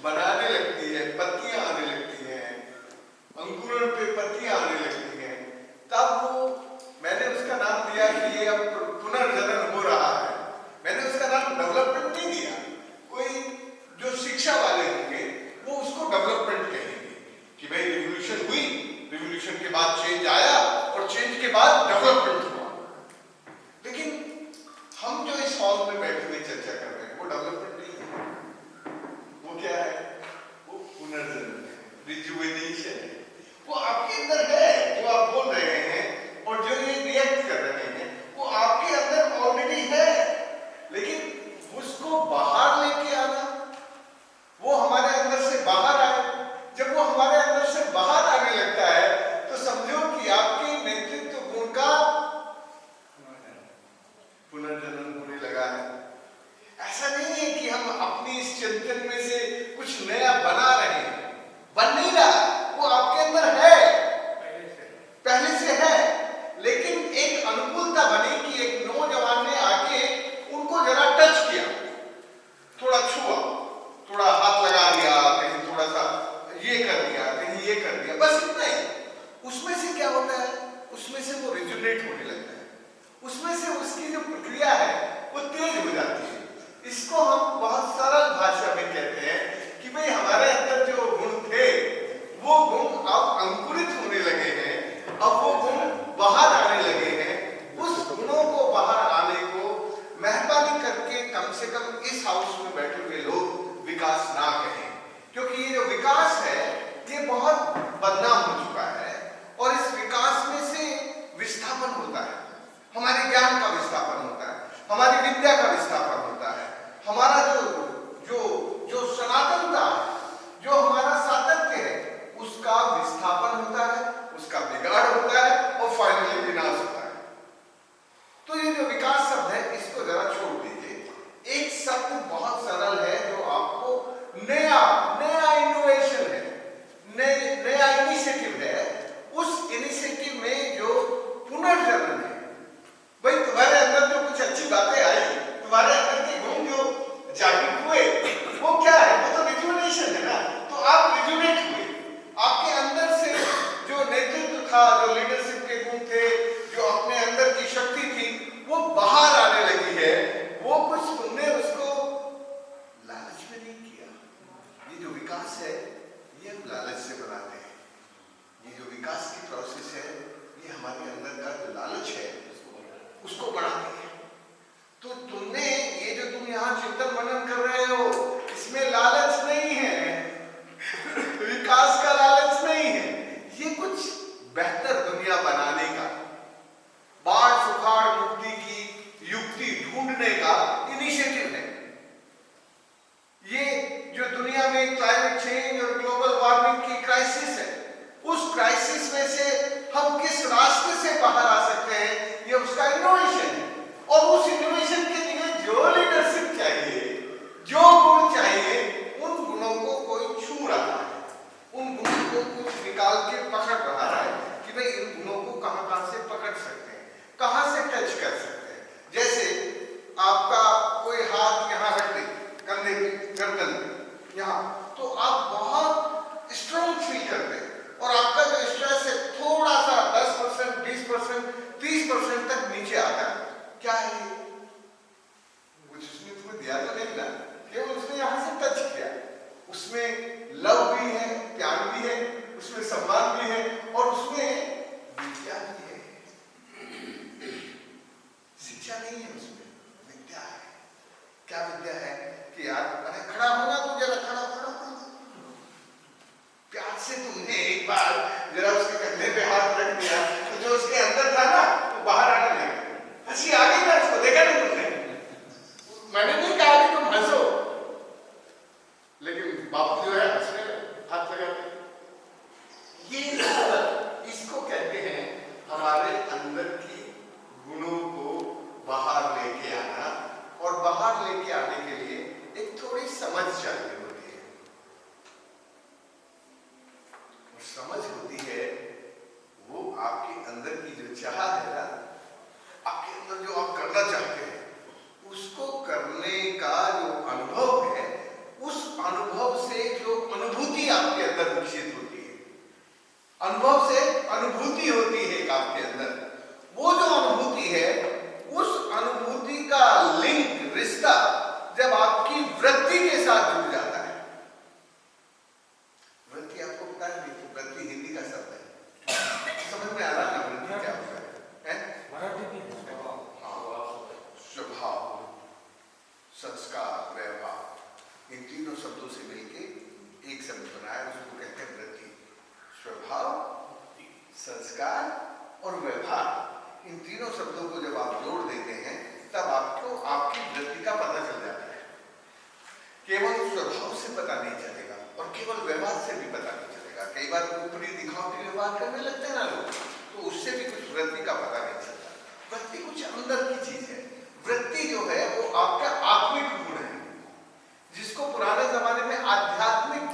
बनाने लगती है, पत्तियां आने लगती हैं, अंकुरण पे पत्तियां आने लगती हैं, तब वो मैंने उसका नाम दिया कि ये अब पुनर्जनन हो रहा है। मैंने उसका नाम डेवलपमेंट नहीं दिया। कोई जो शिक्षा वाले होंगे वो उसको डेवलपमेंट कहेंगे कि भाई रिवॉल्यूशन हुई, रिवॉल्यूशन के बाद चेंज आया और चेंज के बाद डेवलपमेंट हुआ। लेकिन हम जो इस हॉल में बैठे हुए चर्चा कर रहे हैं वो डेवलपमेंट नहीं है। वो क्या है? वो पुनर्जन्म है, रिजुवेनेशन है। वो आपके अंदर है, जो आप बोल रहे हैं और जो ये रिएक्ट कर रहे हैं वो आपके अंदर ऑलरेडी है, लेकिन उसको बाहर लेके आना, वो हमारे अंदर से बाहर आए। जब वो हमारे अंदर से बाहर आने लगता है तो समझो कि आपके नेतृत्व गुण का पुनर्जन्म होने लगा है। ऐसा नहीं है कि हम अपनी इस चिंतन में से कुछ नया बना रहे हैं, बन नहीं रहा, वो आपके अंदर है, पहले से है। लेकिन एक अनुकूलता बनी कि एक नौजवान ने आके उनको जरा टच किया, थोड़ा छुआ, थोड़ा हाथ लगा दिया, कहीं थोड़ा सा ये कर दिया, कहीं ये कर दिया, बस इतना ही। उसमें से क्या होता है? उसमें से वो रिजुनेट होने लगता है, उसमें से उसकी जो प्रक्रिया है वो तेज हो जाती है। इसको हम बहुत सरल भाषा में कहते हैं कि भाई हमारे अंदर जो गुण थे वो गुण अब अंकुरित होने लगे हैं, अब वो गुण बाहर आने लगे हैं। उस गुणों को बाहर आने को मेहरबानी करके कम से कम इस हाउस में बैठे हुए लोग विकास ना कहें, क्योंकि ये जो विकास है ये बहुत बदनाम हो चुका है और इस विकास में से विस्थापन होता है, हमारे ज्ञान का विस्थापन होता है, हमारी विद्या का विस्थापन होता है, हमारा जो सनातनता है, जो हमारा सातत्य है, उसका विस्थापन होता है, उसका बिगाड़ होता है और फाइनली विनाश होता है। तो ये जो विकास शब्द है इसको जरा छोड़ दीजिए। एक शब्द बहुत सरल है जो आपको नया इनोवेशन है, नया इनिशिएटिव है। उस इनिशिएटिव में जो पुनर्जन्म है, भाई तुम्हारे अंदर जो कुछ अच्छी बातें आई, तुम्हारे अंदर के गुण जो जागरूक हुए, वो क्या है? वो तो रिजुवेनेशन है ना। तो आप रिजुवेट हुए, आपके अंदर से जो नेतृत्व था, जो लीडरशिप के गुण थे, जो अपने अंदर की शक्ति थी, वो बाहर आने लगी है। वो कुछ तुमने उसको लालच में नहीं किया। ये जो विकास है ये हम लालच से बनाते हैं। ये जो विकास की प्रोसेस है ये हमारे अंदर का जो लालच है उसको बढ़ाती है। तो तुमने ये जो तुम यहाँ चिंतन मनन कर रहे हो इसमें लालच नहीं है, विकास का लालच नहीं है, ये कुछ बेहतर दुनिया बनाने का, बाढ़ सुखाड़ मुक्ति की युक्ति ढूंढने का इनिशिएटिव है। ये जो दुनिया में क्लाइमेट चेंज और ग्लोबल वार्मिंग की क्राइसिस है, उस क्राइसिस में से हम किस रास्ते से बाहर आ सकते हैं, ये उसका इनोवेशन है। और उस इनोवेशन के लिए जो लीडरशिप चाहिए, जो गुण चाहिए, उन गुणों को कोई छू रहा है, उन गुणों को कुछ निकाल के पकड़ रहा है कि भाई इन गुणों को कहां से पकड़ सकते हैं, कहां से टच कर सकते हैं। जैसे आपका कोई हाथ यहाँ रख दे कंधे पे, गर्दन पे, यहाँ, तो आप बहुत स्ट्रॉन्ग फील करते हैं और आपका जो स्ट्रेस है थोड़ा सा 10%, 20%, 30% तक नीचे आता है। क्या है ये? कुछ उसने तुम्हें दिया तो नहीं ना, केवल उसने यहां से टच किया। उसमें लव भी है, प्यार भी है, उसमें सम्मान भी है और उसमें विद्या भी है। शिक्षा नहीं है, उसमें विद्या है। क्या विद्या है? कि यार अरे खड़ा होना, तो जरा खड़ा प्यार से तुमने एक बार जरा उसके कंधे पे हाथ रख दिया तो जो उसके अंदर था ना वो बाहर आने लगा। हंसी आ गई ना उसको, देखा नहीं तुमने? मैंने नहीं कहा कि तुम हंसो, लेकिन बापू जो है हंसने हाथ लगाते। ये इसको कहते हैं हमारे अंदर की गुणों को बाहर लेके आना। और बाहर लेके आने के लिए एक थोड़ी समझ चाहिए होती है। और समझ होती है वो आपके अंदर की जो चाह है ना, आपके अंदर जो आप करना चाहते हैं, उसको करने का जो अनुभव है, उस अनुभव से जो से मिलके एक शब्द बनाया, उसको कहते हैं वृत्ति। स्वभाव, संस्कार और व्यवहार, इन तीनों शब्दों को जब आप जोड़ देते हैं तब आपको आपकी वृत्ति का पता चल जाता है। केवल स्वभाव से पता नहीं चलेगा और केवल व्यवहार से भी पता नहीं चलेगा। कई बार ऊपरी दिखावटी व्यवहार करने लगते हैं ना लोग, तो उससे भी कुछ वृत्ति का पता नहीं चलता। वृत्ति कुछ अंदर की चीज है। वृत्ति जो है वो आपका आत्मिक गुण है, जिसको पुराने जमाने में आध्यात्मिक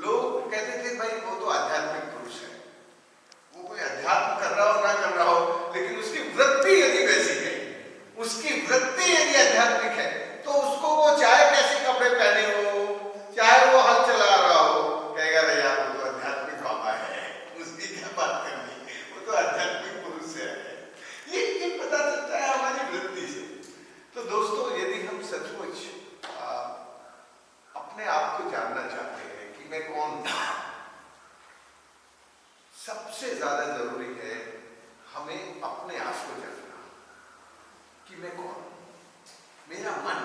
लोग कहते थे, भाई वो तो आध्यात्मिक पुरुष है, वो कोई अध्यात्म कर रहा हो ना कर रहा हो, लेकिन उसकी वृत्ति यदि वैसी है, उसकी वृत्ति यदि आध्यात्मिक है, तो उसको वो चाहे कैसे कपड़े पहने हो, चाहे वो हल चला रहा हो, कहेगा अरे यार वो तो आध्यात्मिक बाबा है, उसकी क्या बात करनी, वो तो आध्यात्मिक पुरुष है। ये पता चलता है हमारी वृत्ति से। तो दोस्तों, यदि हम सचमुच अपने आप को जानना चाहते हैं कि मैं कौन हूं, सबसे ज्यादा जरूरी है हमें अपने आप को जानना कि मैं कौन हूं। मेरा मन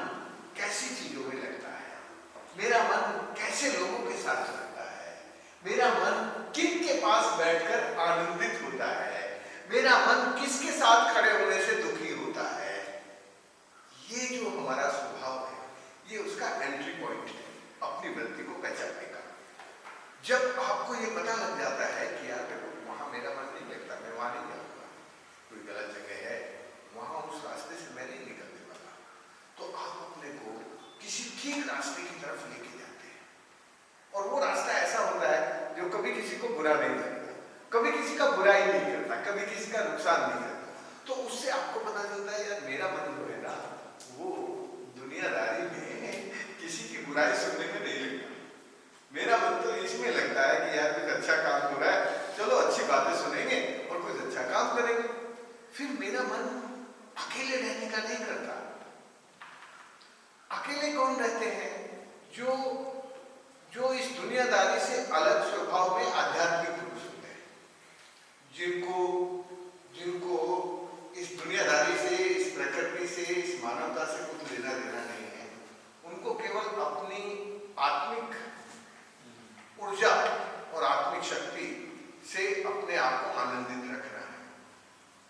कैसी चीजों में लगता है, मेरा मन कैसे लोगों के साथ चलता है, मेरा मन किन के पास बैठकर आनंदित होता है, मेरा मन किसके साथ खड़े होने से दुखी होता है। ये जो हमारा स्वभाव है, ये उसका एंट्री पॉइंट है अपनी वृत्ति को पहचानने का। जब आपको ये पता लग जाता है कि यार देखो वहां मेरा मन नहीं लगता, मैं वहां नहीं जाऊंगा, कोई गलत जगह है, वहां उस रास्ते से मैं नहीं निकलने वाला, तो आप अपने को किसी ठीक रास्ते की तरफ लेके जाते हैं। और वो रास्ता ऐसा होता है जो कभी किसी को बुरा नहीं करता, कभी किसी का बुराई नहीं करता, कभी किसी का नुकसान नहीं करता। तो उससे आपको पता चलता है यार मेरा मन जो है ना, वो दुनियादारी में किसी की बुराई सुनने में नहीं लगता। मेरा मन तो इसमें लगता है कि यार कुछ अच्छा काम हो रहा है, चलो अच्छी बातें सुनेंगे और कुछ अच्छा काम करेंगे। फिर मेरा मन अकेले रहने का नहीं करता। अकेले कौन रहते हैं? जो इस दुनियादारी से अलग स्वभाव में आध्यात्मिक पुरुष होते हैं, जिनको इस दुनियादारी से, इस प्रकृति से, इस मानवता से कुछ लेना देना नहीं है। उनको केवल अपनी आत्मिक ऊर्जा और आत्मिक शक्ति से अपने आप को आनंदित रखना है।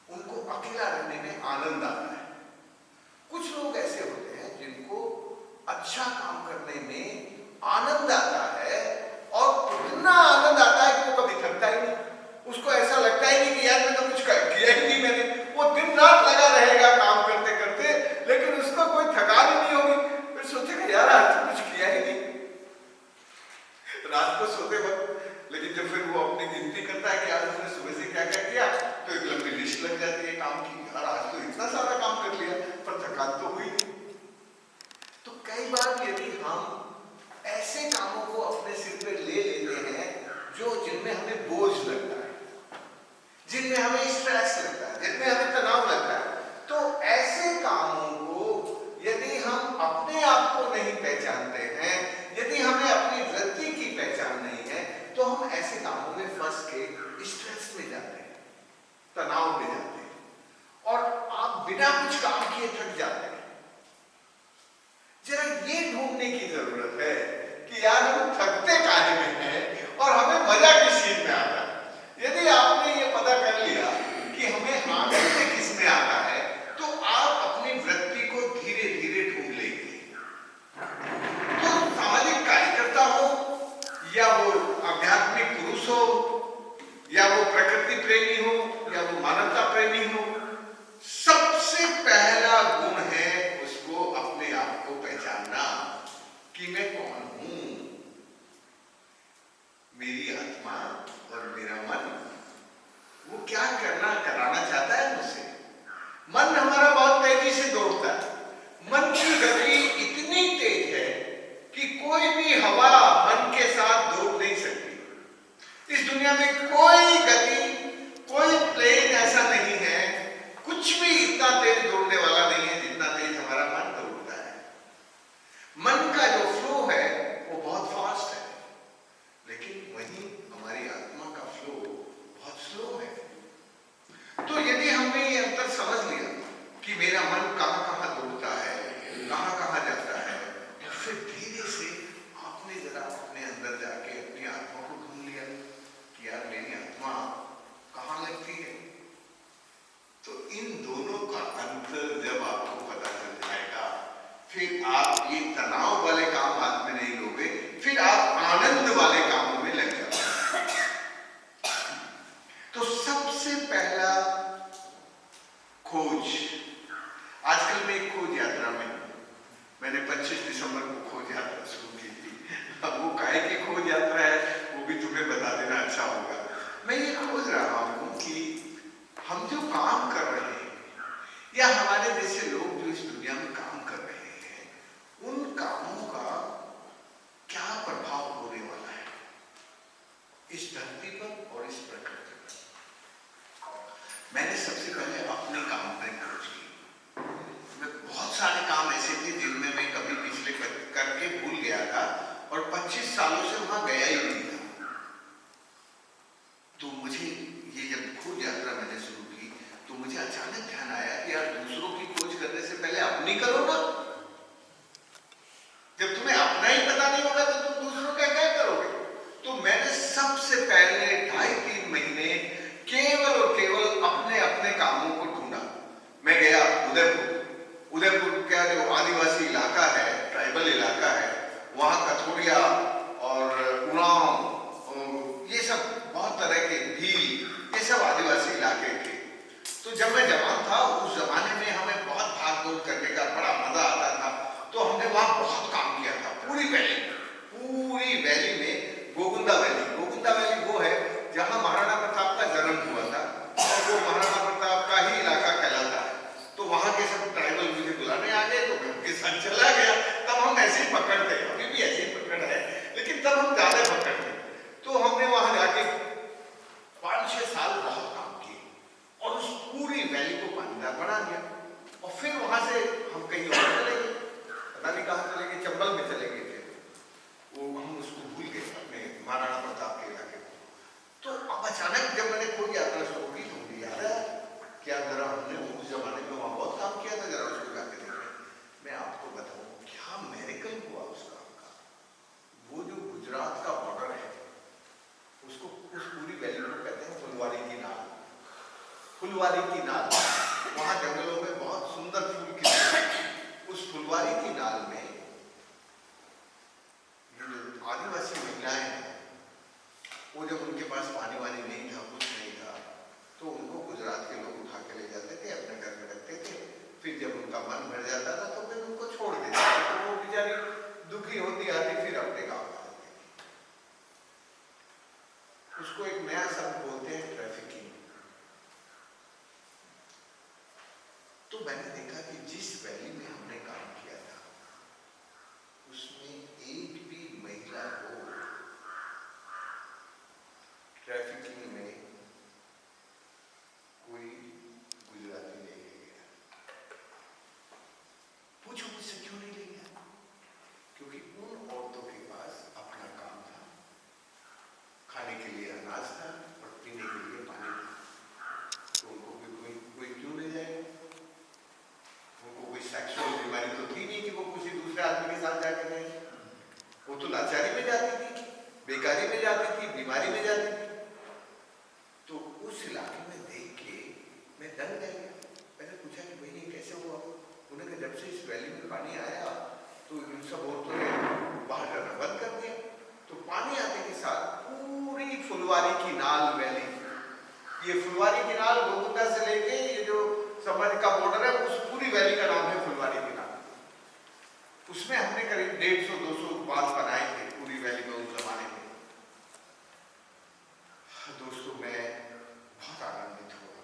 उनको अकेला रहने में आनंद आता है। कुछ लोग ऐसे होते हैं जिनको अच्छा काम करने में आनंद आता है, और इतना आनंद आता है कि वो कभी थकता ही नहीं। उसको ऐसा लगता ही नहीं कि यार मैं तो कुछ किया ही नहीं मैंने। वो दिन रात लगा रहेगा काम करते करते, लेकिन उसको कोई थकान ही नहीं होगी। फिर सोचेगा यार आज तो कुछ किया ही नहीं रात को सोते वक्त। लेकिन जब फिर वो अपनी गिनती करता है कि आज उसने सुबह से क्या क्या किया, तो एक लंबी लिस्ट लग जाती है काम की। और आज तो इतना सारा काम कर लिया, पर थकान तो हुई नहीं। तो कई बार यदि हम ऐसे कामों को अपने सिर पे ले लेते हैं जिनमें हमें बोझ लगता है, जिनमें हमें स्ट्रेस लगता है, जिनमें हमें तनाव लगता है, तो ऐसे कामों को यदि हम अपने आप को नहीं पहचानते हैं, यदि हमें अपनी वृत्ति की पहचान नहीं है, तो हम ऐसे कामों में फंस के स्ट्रेस में जाते हैं, तनाव में जाते हैं, और आप बिना कुछ काम किए थक जाते हैं। जरा ये ढूंढने की जरूरत है कि यार हम थकते काहे में हैं और हमें मजा किस चीज में आता है। यदि आपने ये पता कर लिया कि हमें आनंद किस में आता है, तो आप अपनी वृत्ति को धीरे धीरे ढूंढ लेंगे। तो सामाजिक कार्यकर्ता हो, या वो आध्यात्मिक पुरुष हो, या वो प्रकृति प्रेमी हो, या वो मानवता प्रेमी हो, सबसे पहला गुण है उसको अपने आप को पहचानना कि मैं कौन हूं। मेरी आत्मा और मेरा मन वो क्या कराना चाहता है मुझसे। मन हमारा बहुत तेजी से दौड़ता है। मन की गति इतनी तेज है कि कोई भी हवा मन के साथ दौड़ नहीं सकती। इस दुनिया में कोई गति, कोई प्लेन ऐसा नहीं है गोविंदा वैली वो है जहां महाराणा प्रताप का जन्म हुआ था और वो महाराणा प्रताप का ही इलाका कहलाता है। तो वहां के सब ट्राइबल मुझे बुलाने आ गए तो मैं उनके साथ चला गया। तब हम ऐसे ही पकड़ते, अभी भी ऐसे ही पकड़ है, लेकिन तब हम ज्यादा पकड़ते। तो हमने वहां जाके 5-6 साल बहुत काम किए और उस पूरी वैली को पानीदार बना दिया। और फिर वहां से हम कहीं और चले गए, पता नहीं कहां चले गए, चंबल में चले गए थे। वो हम उसको भूल गए अपने महाराणा प्रताप के इलाके को। तो अब अचानक जब मैंने कोई यात्रा शुरू की तो मुझे याद आया क्या जरा हमने उस जमाने में वहां बहुत काम किया था, जरा उसको जाके देखें। मैं आपको बताऊं क्या मेरिकल हुआ उस काम का। वो जो गुजरात का बॉर्डर है उसको, उस पूरी वैली को कहते हैं फुलवारी की नाल। फुलवारी की नाल, वहां जंगलों में बहुत सुंदर फूल खिलते हैं। उस फुलवारी की नाल में ये जो आदिवासी महिलाएं हैं, वो जब उनके पास पानी वानी नहीं था, कुछ नहीं था, तो उनको गुजरात के लोग उठा के ले जाते थे, अपने घर में रखते थे। फिर जब उनका मन भर जाता था तो फिर उनको छोड़ देते थे। तो वो बेचारी दुखी होती आती फिर अपने गाँव आ जाती। उसको एक नया शब्द बोलते हैं ट्रैफिकिंग। तो मैंने देखा कि जिस वैली में हमने काम किया था उसमें एक भी महिला को ट्रैफिकिंग में कोई गुजराती नहीं ले गया। पूछो मुझसे क्यों नहीं ले गया? क्योंकि उन औरतों के पास अपना काम था, खाने के लिए अनाज था और पीने के लिए पानी था। तो उनको भी कोई क्यों ले जाएगा? उनको कोई सेक्सुअल बीमारी तो थी नहीं कि वो किसी दूसरे आदमी के साथ जाके रहे। वो तो लाचारी में जाती थी, बेकारी में जाती थी, बीमारी में जाती थी। तो उस इलाके में देख के मैं दंग रह गया। मैंने पूछा कि भाई ये कैसे हुआ? उन्होंने कहा जब से इस वैली में पानी आया तो इन सब औरतों ने बाहर जाना बंद कर दिया। तो पानी आने के साथ पूरी फुलवारी की नाल वैली, ये फुलवारी की नाल गोविंदा से लेके ये जो समझ का बॉर्डर है, उस पूरी वैली का नाम है फुलवारी की नाल। उसमें हमने करीब 150-200 बांध बनाए थे पूरी वैली में उस जमाने में। दोस्तों मैं बहुत आनंदित हुआ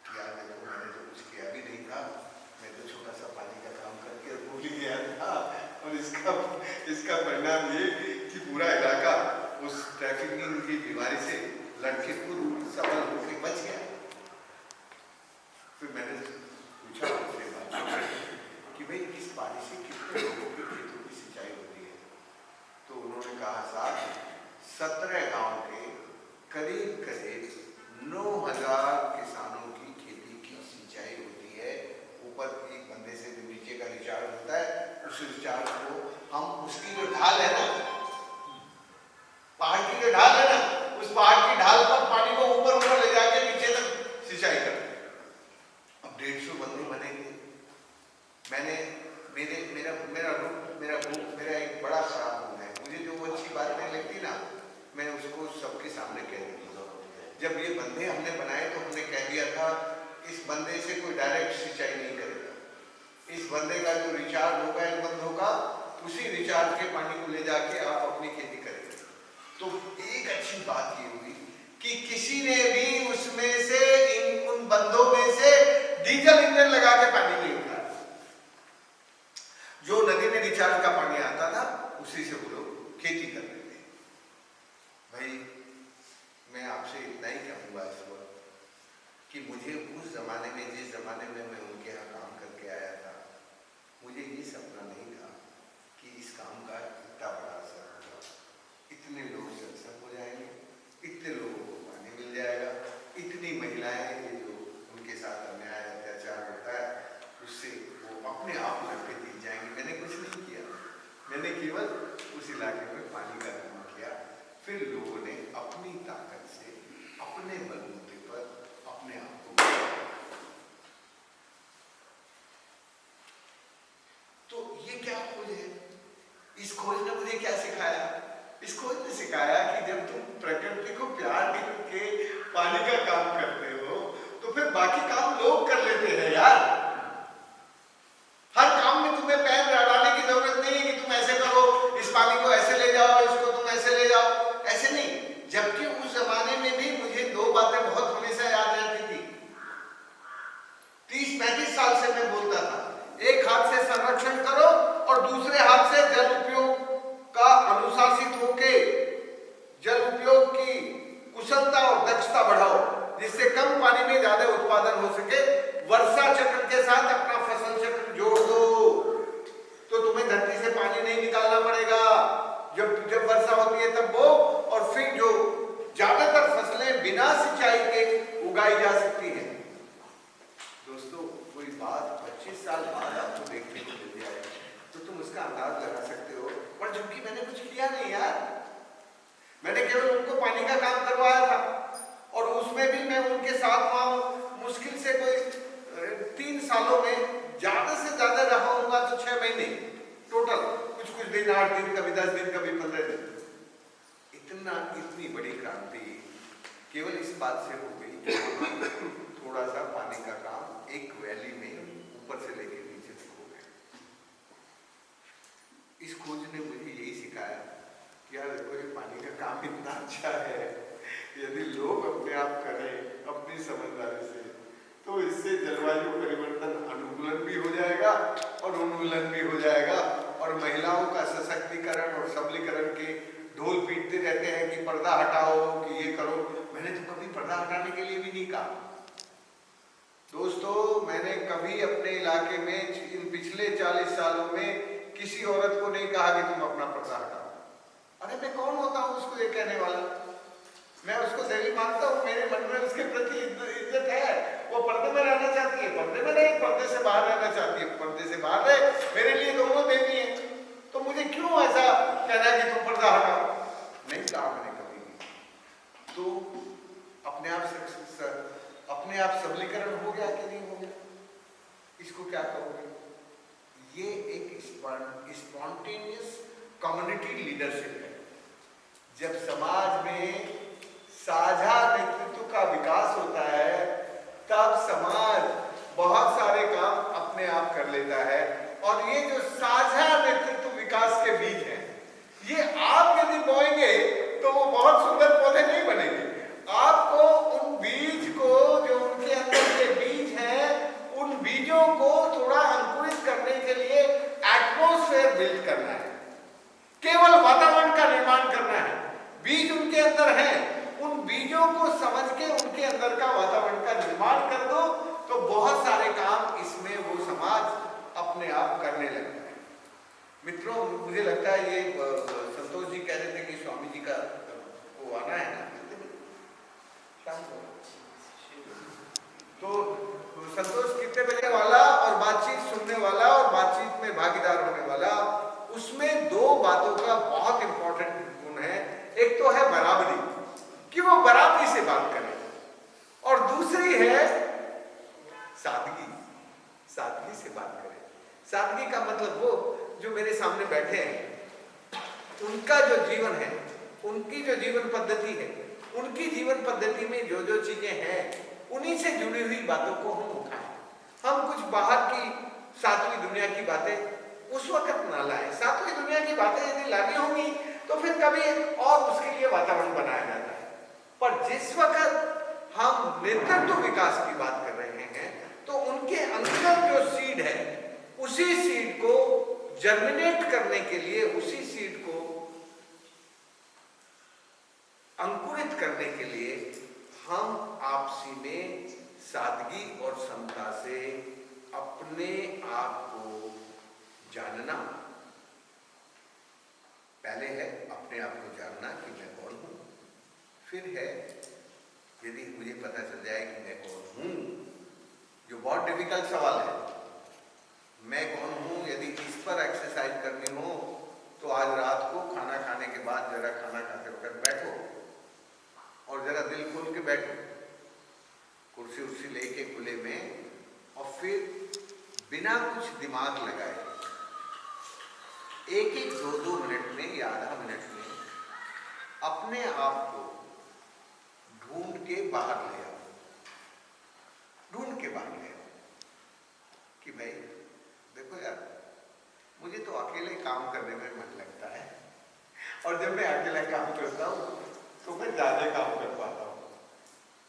कि यार देखो मैंने तो कुछ किया भी नहीं था, मैं तो छोटा सा पानी का काम करके भूल ही गया था। और इसका परिणाम ये कि पूरा इलाका उस ट्रैफिकिंग की बीमारी से लड़के पूर्ण सफल होकर बच गया। फिर मैंने पूछा उनसे कि भाई इस पानी से कितने लोगों के खेतों की सिंचाई होती है? तो उन्होंने कहा साहब 17 गांव के करीब 9,000 किसानों की खेती की सिंचाई होती है। ऊपर एक बंदे से जो नीचे का रिचार्ज होता है, उस रिचार्ज को हम उसकी जो ढाल है ना, पहाड़ की जो ढाल है ना, उस पहाड़ की ढाल पर पानी को ऊपर ले जाके नीचे तक सिंचाई करते हैं। अब 150 बंदे बनेंगे। मैंने मेरा एक बड़ा खराब गुण है, मुझे जो वो अच्छी बात नहीं लगती ना, मैं उसको सबके सामने कह देता हूँ। जब ये बंदे हमने बनाए तो हमने कह दिया था इस बंदे से कोई डायरेक्ट सिंचाई नहीं करेगा। इस बंदे का जो रिचार्ज होगा एक बंद होगा, उसी रिचार्ज के पानी को ले जाके आप अपनी खेती करेंगे। तो एक अच्छी बात ये हुई कि किसी ने भी उसमें से उन बंदों में से डीजल इंजन लगा के पानी नहीं उठाया। जो नदी में रिचार्ज का पानी आता था उसी से वो लोग खेती कर रहे थे। भाई मैं आपसे इतना ही कहूंगा इस वक्त कि मुझे उस जमाने में, जिस जमाने में मैं उनके यहाँ काम करके आया था, मुझे ये सपना नहीं था कि इस काम का इतना बड़ा असर होगा, इतने लोग सत्संग हो जाएंगे, इतने लोगों को पानी मिल जाएगा, इतनी महिलाएं ये जो उनके साथ अन्याय अत्याचार होता है उससे वो अपने आप लड़के जीत जाएंगे। मैंने कुछ नहीं किया, मैंने केवल उस इलाके में पानी का काम किया। फिर लोगों ने अपनी ताकत से, अपने बलबूते पर अपने आप को, तो ये क्या खोज है? इस खोज ने मुझे क्या सिखाया? इस खोज ने सिखाया कि जब तुम प्रकृति को प्यार करके पानी का काम करते हो तो फिर बाकी काम लोग कर लेते हैं यार। हर काम में तुम्हें पैर डालने की जरूरत नहीं है कि तुम ऐसे करो, इस पानी को ऐसे ले जाओ, इसको तुम ऐसे ले जाओ, ऐसे जब वर्षा होती है तब बो, और फिर जो ज्यादातर फसलें बिना सिंचाई के उगाई जा सकती है। दोस्तों कोई बात 25 साल बाद आपको देखने को मिल जाए तो तुम उसका अंदाज लगा सकते हो, पर जबकि मैंने कुछ किया नहीं यार, मैंने केवल उनको पानी का काम करवाया था, और उसमें भी मैं उनके साथ वहां मुश्किल से कोई 3 सालों में ज्यादा से ज्यादा रहा होगा तो 6 महीने टोटल, कुछ दिन 8 दिन, कभी 10 दिन, कभी 15 दिन। इतनी बड़ी क्रांति केवल इस बात से हो गई कि थोड़ा सा पानी का काम एक वैली में ऊपर से लेके नीचे तक हो गया। इस खोज ने मुझे यही सिखाया कि यार देखो ये पानी का काम इतना अच्छा है, यदि लोग अपने आप करें अपनी समझदारी से तो इससे जलवायु परिवर्तन अनुकूलन भी हो जाएगा और उन्मूलन भी हो जाएगा, और महिलाओं का सशक्तिकरण और सबलीकरण के ढोल पीटते रहते हैं कि पर्दा हटाओ, कि ये करो। मैंने तो कभी पर्दा हटाने के लिए भी नहीं कहा। दोस्तों मैंने कभी अपने इलाके में इन पिछले 40 सालों में किसी औरत को नहीं कहा कि तुम अपना पर्दा हटाओ। अरे मैं कौन होता हूँ उसको ये कहने वाला? मैं उसको देवी मानता हूँ, मेरे मन में उसके प्रति इज्जत है। वो पर्दे में रहना चाहती है, पर्दे में नहीं, पर्दे से बाहर रहना चाहती है, पर्दे से बाहर रहे। मेरे लिए दोनों देवी हैं, तो मुझे क्यों ऐसा कहना है कि तुम पर्दा हटाओ? नहीं कहा मैंने कभी भी। तो अपने आप सबलीकरण हो गया कि नहीं हो गया? इसको क्या कहोगे? ये एक स्पॉन्टेनियस कम्युनिटी लीडरशिप है। जब समाज में साझा नेतृत्व का विकास होता है तब समाज बहुत सारे काम अपने आप कर लेता है। और ये जो साझा नेतृत्व विकास के बीज हैं, ये आप यदि बोएंगे तो वो बहुत सुंदर पौधे नहीं बनेंगे। आपको उन बीज को, जो उनके अंदर के बीज हैं, उन बीजों को थोड़ा अंकुरित करने के लिए एटमॉस्फेयर बिल्ड करना है, केवल वातावरण का निर्माण करना है। बीज उनके अंदर हैं, उन बीजों को समझ के उनके अंदर का वातावरण का निर्माण कर दो तो बहुत सारे काम इसमें वो समाज अपने आप करने लगता है। मित्रों मुझे लगता है ये संतोष जी कह रहे थे कि स्वामी जी का वो आना है ना शाम को, तो संतोष कितने बजे वाला और बातचीत सुनने वाला और बातचीत में भागीदार होने वाला, उसमें 2 बातों का बहुत इंपॉर्टेंट गुण है। एक तो है बराबरी, कि वो बराबरी से बात करें, और दूसरी है सादगी, सादगी से बात करें। सादगी का मतलब वो जो मेरे सामने बैठे हैं, उनका जो जीवन है, उनकी जो जीवन पद्धति है, उनकी जीवन पद्धति में जो जो चीजें हैं, उन्हीं से जुड़ी हुई बातों को हम उठाएं। हम कुछ बाहर की 7वीं दुनिया की बातें उस वक्त ना लाएं। 7वीं दुनिया की बातें यदि लानी होंगी तो फिर कभी और उसके लिए वातावरण बनाया जाता है। पर जिस वक्त हम नेतृत्व विकास की बात कर रहे हैं तो उनके अंदर जो सीड है, उसी सीड को जर्मिनेट करने के लिए, उसी सीड को अंकुरित करने के लिए हम आपसी में सादगी और समता से अपने आप को जानना। पहले है अपने आप को जानना कि मैं कौन हूं, फिर है यदि मुझे पता चल जाए कि मैं कौन हूं, जो बहुत डिफिकल्ट सवाल है, मैं कौन हूं, यदि इस पर एक्सरसाइज करनी हो तो आज रात को खाना खाने के बाद जरा खाना खाते वक्त बैठो और जरा दिल खोल के बैठो, कुर्सी उर्सी लेके खुले में, और फिर बिना कुछ दिमाग लगाए 1-1, 2-2 मिनट में या आधा मिनट में अपने आप को ढूंढ के बाहर ले आओ, ढूंढ के बाहर ले आओ कि भाई देखो यार, मुझे तो अकेले काम करने में मन लगता है, और जब मैं अकेला काम करता हूँ तो मैं ज्यादा काम कर पाता हूँ।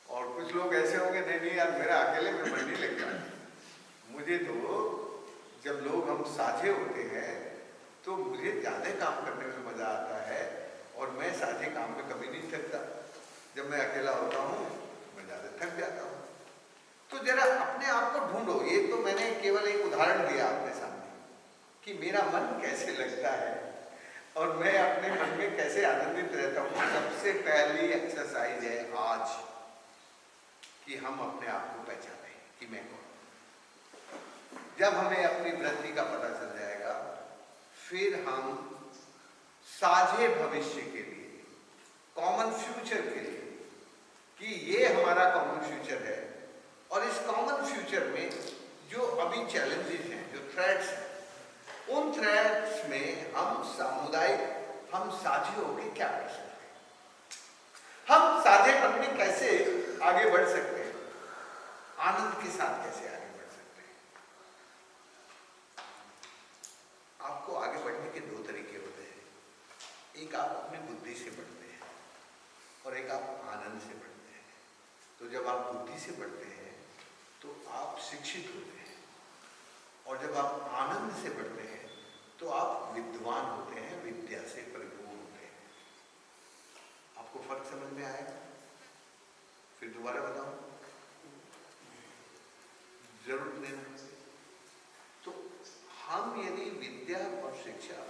और कुछ लोग ऐसे होंगे, नहीं यार मेरा अकेले में मन नहीं लगता, मुझे तो जब लोग हम साझे होते हैं तो मुझे ज्यादा काम करने में मजा आता है, और मैं साझे काम में कभी नहीं थकता। जब मैं अकेला होता हूँ मैं ज्यादा थक जाता हूँ। तो जरा अपने आप को ढूंढो। ये तो मैंने केवल एक उदाहरण दिया आपके सामने कि मेरा मन कैसे लगता है। और मैं अपने मन में कैसे आनंदित रहता हूँ। सबसे पहली एक्सरसाइज है आज कि हम अपने आप को पहचानें कि मैं कौन। जब हमें अपनी वृत्ति का पता चल जाएगा, फिर हम साझे भविष्य के लिए, कॉमन फ्यूचर के लिए, कि ये हमारा कॉमन फ्यूचर है, और इस कॉमन फ्यूचर में जो अभी चैलेंजेस हैं, जो थ्रेट्स हैं, उन थ्रेट्स में हम सामुदायिक, हम साझी होकर क्या कर सकते हैं, हम साझेपन में कैसे आगे बढ़ सकते हैं, आनंद के साथ कैसे आगे बढ़ सकते हैं। आपको आगे बढ़ने के दो तरीके होते हैं। एक आप अपनी बुद्धि से बढ़ते हैं और एक आप आनंद से बढ़ते हैं। तो जब आप बुद्धि से बढ़ते हैं तो आप शिक्षित होते हैं, और जब आप आनंद से बढ़ते हैं तो आप विद्वान होते हैं, विद्या से परिपूर्ण होते हैं। आपको फर्क समझ में आएगा? फिर दोबारा बताऊं, जरूरत नहीं। तो हम यदि विद्या और शिक्षा,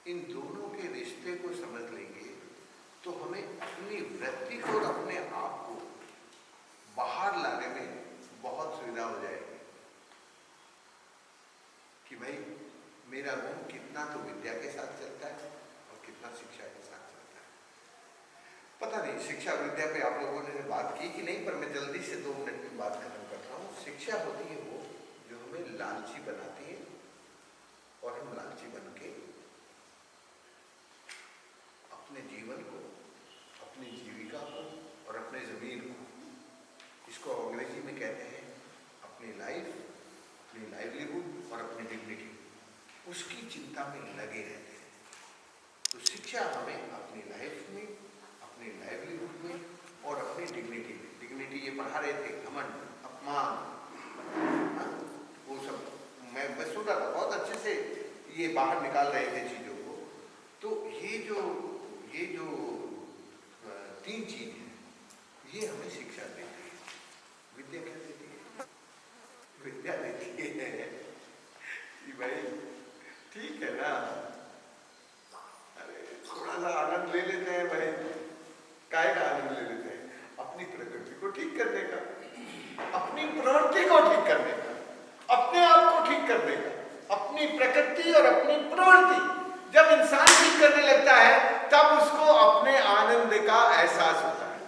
इन दोनों के रिश्ते को समझ लेंगे तो हमें अपनी वृत्ति को और अपने आप को बाहर लाने में बहुत सुविधा हो जाएगी कि भाई मेरा मन कितना तो विद्या के साथ चलता है और कितना शिक्षा के साथ चलता है। पता नहीं शिक्षा विद्या पे आप लोगों ने बात की कि नहीं, पर मैं जल्दी से 2 मिनट में बात खत्म कर रहा हूँ। शिक्षा होती है वो जो हमें लालची बनाती है, और हम लालची बन के अपने जीवन को, अपनी जीविका को और अपने जमीन को, इसको अंग्रेजी में कहते हैं अपनी लाइफ, अपनी लाइवलीहुड और अपनी डिग्निटी, उसकी चिंता में लगे रहते हैं। तो शिक्षा हमें अपनी लाइफ में, अपनी लाइवलीहुड में और अपनी डिग्निटी में, डिग्निटी ये पढ़ा रहे थे, घमंड, अपमान, वो सब मैं सुन रहा था, बहुत अच्छे से ये बाहर निकाल रहे थे चीज़ों को। तो ये जो 3 चीज़ हैं, ये हमें शिक्षा देती है। विद्या क्या देती है? विद्या देती है कि भाई ठीक है ना, अरे थोड़ा सा आनंद ले लेते हैं भाई, काय का आनंद ले लेते हैं? अपनी प्रकृति को ठीक करने का, अपनी प्रवृत्ति को ठीक करने का, अपने आप को ठीक करने का, अपनी प्रकृति और अपनी प्रवृत्ति जब इंसान ठीक करने लगता है तब उसको अपने आनंद का एहसास होता है।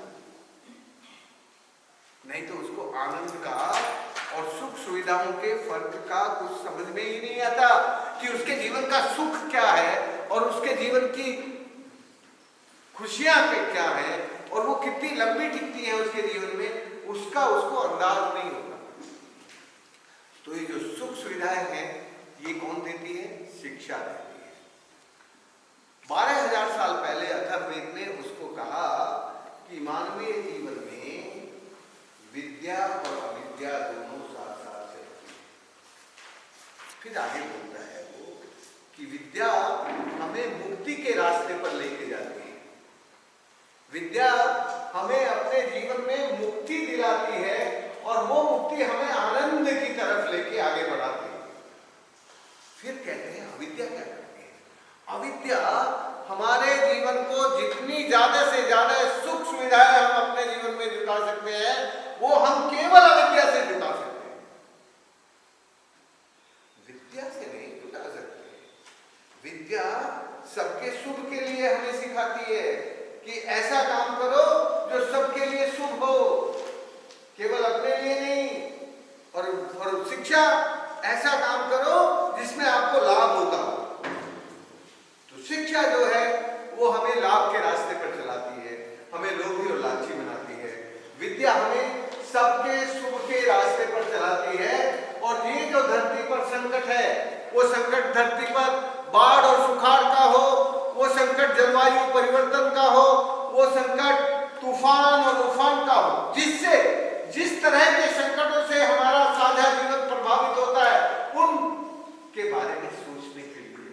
नहीं तो उसको आनंद का और सुख सुविधाओं के फर्क का कुछ समझ में ही नहीं आता कि उसके जीवन का सुख क्या है और उसके जीवन की खुशियां क्या है और वो कितनी लंबी टिकती है उसके जीवन में, उसका उसको अंदाज नहीं होता। तो ये जो सुख सुविधाएं हैं ये कौन देती है? शिक्षा देती है। 12,000 साल पहले अथर्ववेद ने उसको कहा कि मानवीय जीवन में विद्या और अविद्या दोनों साथ साथ चलती है। फिर आगे बोलता है वो कि विद्या हमें मुक्ति के रास्ते पर लेके जाती है, विद्या हमें अपने जीवन में मुक्ति दिलाती है और वो मुक्ति हमें आनंद की तरफ लेके आगे बढ़ाती है। फिर कहते हैं अविद्या क्या करती है? अविद्या हमारे जीवन को जितनी ज्यादा से ज्यादा सुख सुविधाएं हम अपने जीवन में जुटा सकते हैं वो हम केवल अविद्या से जुटा सकते हैं, विद्या से नहीं जुटा सकते। विद्या सबके शुभ के लिए हमें सिखाती है कि ऐसा काम करो जो सबके लिए शुभ हो, केवल अपने लिए नहीं। और शिक्षा ऐसा काम करो जिसमें आपको लाभ होता हो। तो शिक्षा जो है वो हमें लाभ के रास्ते पर चलाती है, हमें लोभी और लालची बनाती है। विद्या हमें सबके शुभ के रास्ते पर चलाती है। और ये जो धरती पर संकट है वो संकट धरती पर बाढ़ और सुखाड़ का हो, वो संकट जलवायु परिवर्तन का हो, वो संकट तूफान और उफान का हो, जिससे जिस तरह के संकटों से हमारा साझा जीवन प्रभावित होता है उनके बारे में सोचने के लिए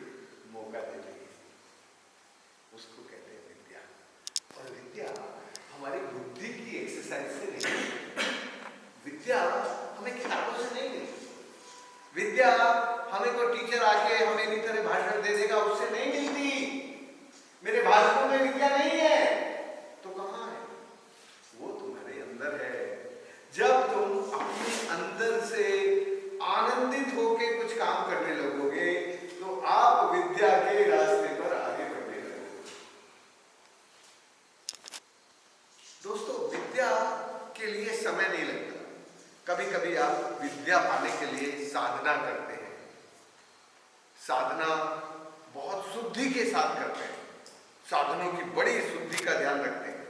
मौका देती है, उसको कहते हैं विद्या। और विद्या हमारी बुद्धि की एक्सरसाइज से नहीं, विद्या हमें किताबों से नहीं मिलती, विद्या हमें कोई टीचर आके हमें मेरी तरह भाषण दे देगा उससे नहीं मिलती। मेरे भाषणों में विद्या नहीं है तो कहाँ है? वो तुम्हारे अंदर है। जब तुम अपने अंदर से आनंदित होके कुछ काम करने लगोगे तो आप विद्या के रास्ते पर आगे बढ़ने लगोगे। दोस्तों, विद्या के लिए समय नहीं लगता। कभी कभी आप विद्या पाने के लिए साधना करते हैं। साधना बहुत शुद्धि के साथ करते हैं, साधनों की बड़ी शुद्धि का ध्यान रखते हैं,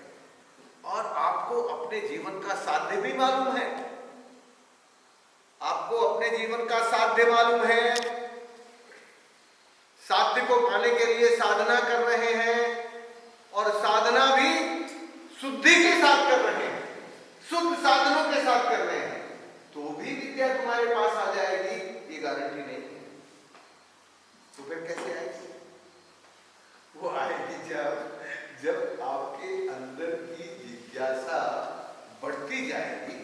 और आपको अपने जीवन का साध्य भी मालूम है। आपको अपने जीवन का साध्य मालूम है, साध्य को पाने के लिए साधना कर रहे हैं, और साधना भी शुद्धि के साथ कर रहे हैं, शुद्ध साधनों के साथ कर रहे हैं, तो भी विद्या तुम्हारे पास आ जाएगी ये गारंटी नहीं है। तो फिर कैसे आएगी? वो आएगी जब आपके अंदर की जिज्ञासा बढ़ती जाएगी,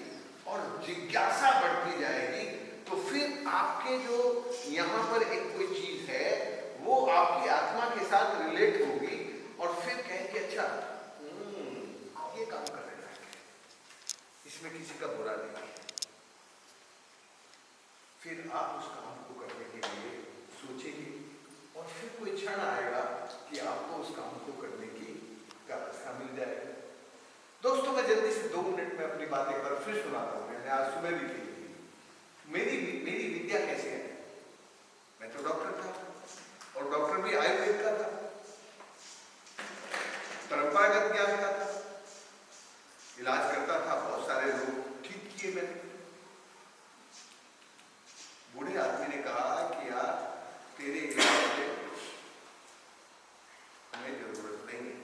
और जिज्ञासा बढ़ती जाएगी तो फिर आपके जो यहाँ पर एक कोई चीज है वो आपकी आत्मा के साथ रिलेट होगी, और फिर कहेंगे अच्छा ये काम कर रहे हैं, इसमें किसी का बुरा नहीं है। फिर आप उस काम को करने के लिए सोचेंगे, और फिर कोई क्षण आएगा कि आपको उस काम को करने की रास्ता मिल जाएगा। दोस्तों, मैं जल्दी से 2 मिनट में अपनी बात एक बार फिर सुनाता हूँ। मैंने आज सुबह भी की। मेरी विद्या कैसे है? मैं तो डॉक्टर था, और डॉक्टर भी आयुर्वेद का था, परंपरागत ज्ञान का था, इलाज करता था, बहुत सारे लोग ठीक किए मैंने। बूढ़े आदमी ने कहा कि यार तेरे इलाज से हमें जरूरत नहीं है,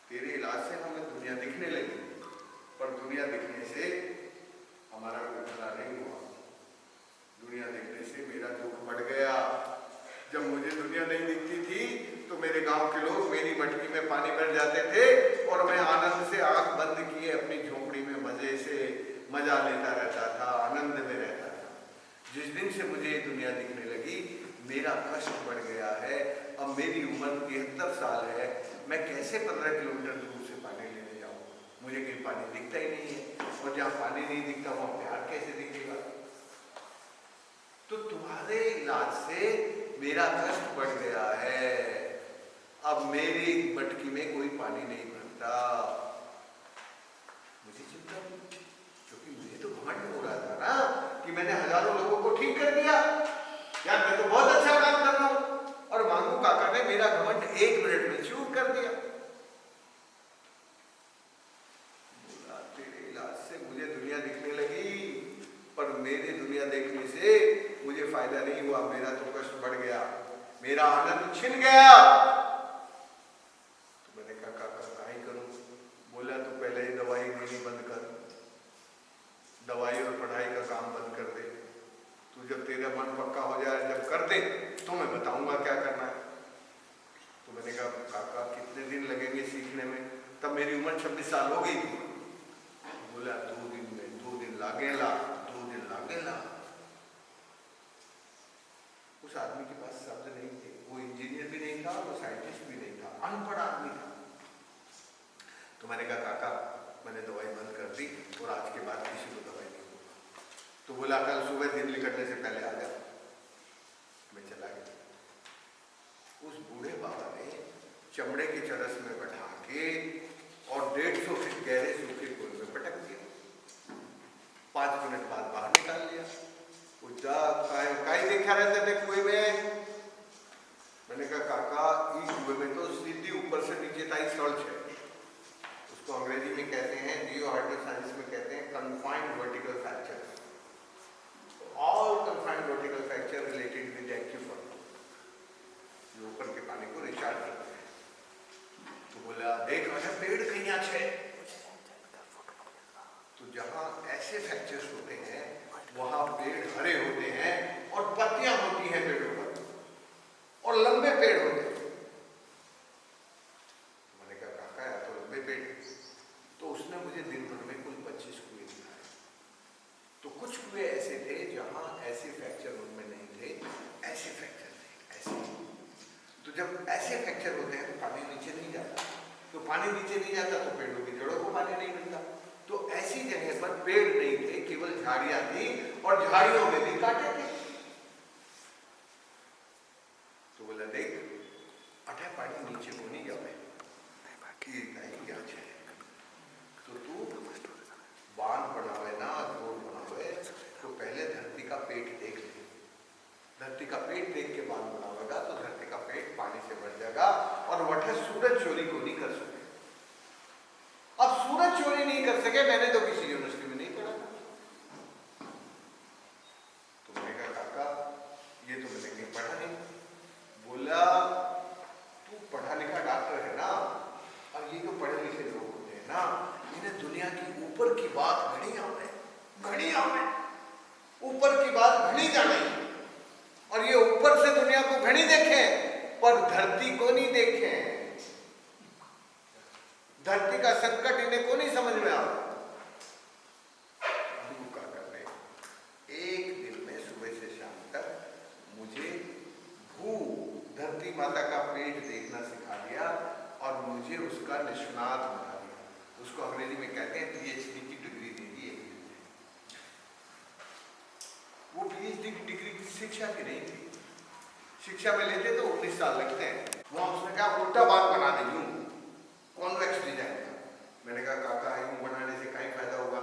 तेरे इलाज से हमें दुनिया दिखने लगी, पर दुनिया दिखने से हमारा कोई भला नहीं हुआ। दुनिया दिखने से मेरा दुख बढ़ गया। जब मुझे दुनिया नहीं दिखती थी तो मेरे गांव के लोग मेरी मटकी में पानी भर जाते थे, और मैं आनंद से आंख बंद किए अपनी झोपड़ी में मजे से मजा लेता रहता था, आनंद में रहता था। जिस दिन से मुझे ये दुनिया दिखने लगी, मेरा कष्ट बढ़ गया है। अब मेरी उम्र 73 साल है, मैं कैसे 15 किलोमीटर दूर से पानी लेने जाऊँ? मुझे कहीं पानी दिखता ही नहीं है, और जहाँ पानी नहीं दिखता वहाँ प्यार कैसे दिखेगा? तो तुम्हारे इलाज से मेरा कष्ट बढ़ गया है। अब मेरी मटकी में कोई पानी नहीं भरता। मुझे चिंता हुई, क्योंकि मुझे तो घमंड हो रहा था ना कि मैंने हजारों लोगों को ठीक कर दिया, यार मैं तो बहुत अच्छा काम कर रहा हूं। और मांगू काका ने मेरा घमंड 1 मिनट में चूर कर दिया। बोला तेरे इलाज से मुझे दुनिया दिखने लगी, पर मेरे दुनिया देखने से मुझे फायदा नहीं हुआ, मेरा तो कष्ट बढ़ गया, मेरा आनंद छिन गया। तो मैंने कहा काका क्या करूं? बोला तू पहले ही दवाई देनी बंद कर, दवाई और पढ़ाई का काम बंद कर दे। तू जब तेरा मन पक्का हो जाए, जब कर दे तो मैं बताऊंगा क्या करना है। तो मैंने कहा काका कितने दिन लगेंगे सीखने में? तब मेरी उम्र 26 साल हो गई थी। बोला 2 दिन में, 2 दिन लागेला, 2 दिन लागेला। उस आदमी के पास शब्द नहीं थे, वो इंजीनियर भी नहीं था, वो साइंटिस्ट भी नहीं था, अनपढ़ आदमी था। तो मैंने कहा काका मैंने दवाई बंद कर दी, और आज के बाद किसी को दवाई नहीं दूंगा। तो बोला कल सुबह दिन निकलने से पहले आ जा। मैं चला गया। उस बूढ़े बाबा ने चमड़े के चरस में बैठा के और 150 फीट गहरे सूखे कुएं में पटक दिया। 5 मिनट बाद बाहर निकाल लिया। काई देखा रहते थे कुएं में। मैंने कहा काका इस कुएं में तो सीधी ऊपर से नीचे तक सड़क है, उसको अंग्रेजी में कहते हैं, जियो हार्डवेयर साइंस में कहते हैं confined vertical fracture. All confined vertical fracture related with aquifer, जो ऊपर के पानी को रिचार्ज करते हैं। तो बोला देख अच्छा पेड़ कहीं अच्छे, तो जहां ऐसे फ्रैक्चर्स होते हैं वहां पेड़ हरे होते हैं और पत्तियां होती हैं पेड़ों पर, और लंबे पेड़ होते हैं। मैंने कहा काका या तो लंबे पेड़। तो उसने मुझे दिन भर में कुल 25 कुएं दिखाए। तो कुछ कुएं ऐसे थे जहां ऐसे फ्रैक्चर उनमें नहीं थे, पानी नीचे नहीं जाता तो पेड़ों की जड़ों को पानी नहीं मिलता। तो ऐसी जगह पर पेड़ नहीं थे, केवल झाड़ियां थी और झाड़ियों में भी कांटे थे। तो बोला देख अठे पानी नीचे को नहीं गया तो तू बांध बनावे ना जोड़ बनावे तो पहले धरती का पेट देख ले। धरती का पेट देख के बांध बनावेगा तो धरती का पेट पानी से भर जाएगा और वठे सूरज चोरी को नहीं कर सके। अब सूरज चोरी नहीं कर सके, मैंने तो किसी यूनिवर्सिटी में नहीं पढ़ा। तो मैंने कहा काका ये तो मैंने कहीं पढ़ा नहीं। बोला तू पढ़ा लिखा डॉक्टर है ना, और ये जो पढ़े लिखे लोग होते हैं ना, इन्हें दुनिया की ऊपर की बात घड़ी हमें ऊपर की बात घड़ी जाने, और ये ऊपर से दुनिया को घड़ी देखे पर धरती को नहीं देखे। धरती का संकट इन्हें को नहीं समझ में आता। क्या कर रहे एक दिन में सुबह से शाम तक मुझे धरती माता का पेट देखना सिखा दिया और मुझे उसका निष्णात बना दिया। उसको अंग्रेजी में कहते हैं पीएचडी की डिग्री दे दी। वो पीएचडी की डिग्री शिक्षा की नहीं थी। शिक्षा में लेते तो 19 साल लगते हैं। वहां उसने कहा उल्टा बात बना दे यूं कॉन्वेक्स डिजाइन का। मैंने कहा काका यूं बनाने से कहीं फायदा होगा।